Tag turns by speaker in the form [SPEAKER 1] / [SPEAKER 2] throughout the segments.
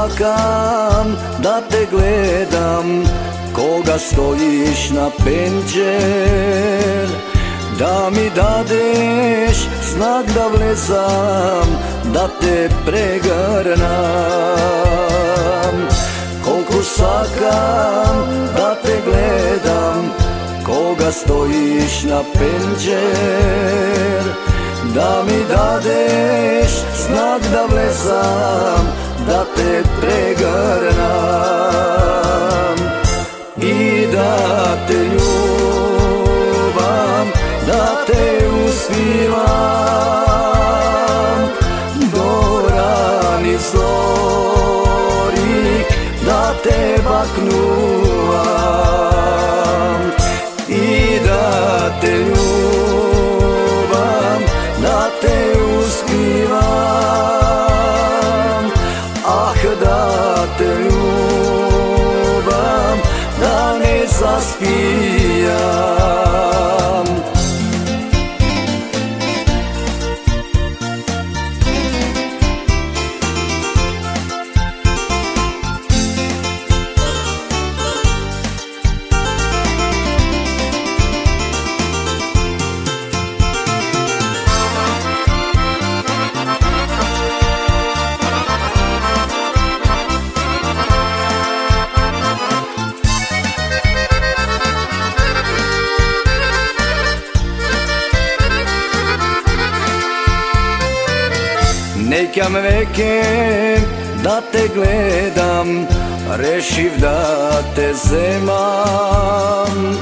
[SPEAKER 1] sakam da te gledam, koga stojiš na penđer, da mi dadeš znak da vlezam, da te pregrnam. Koliko sakam da te gledam, koga stojiš na penđer, da mi dadeš znak da vlezam, da te pregrnam i da te ljubam, da te uspivam do rani zori, da te baknuvam i da te ljubam, da te uspivam, ah da te ljubam, da ne zaspijam. Nekam veke da te gledam, rešiv da te zemam,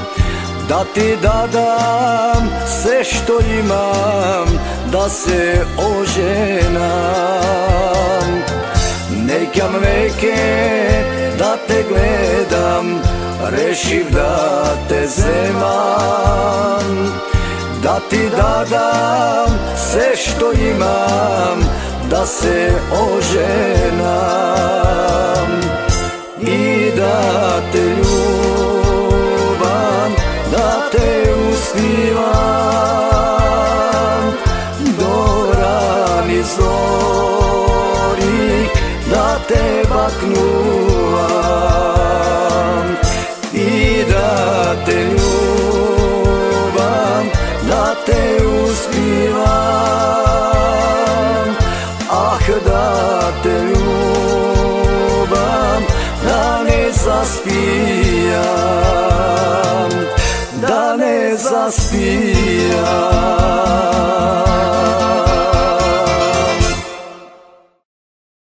[SPEAKER 1] da ti dadam sve što imam, da se oženam. Nekam veke da te gledam, rešiv da te zemam, da ti dadam sve što imam, da se oženam i da te ljubam, da te uspivam do rani zori, da te baknuvam i da te ljubam, da te uspivam, ah da te ljubam, da ne zaspijam, da ne zaspijam.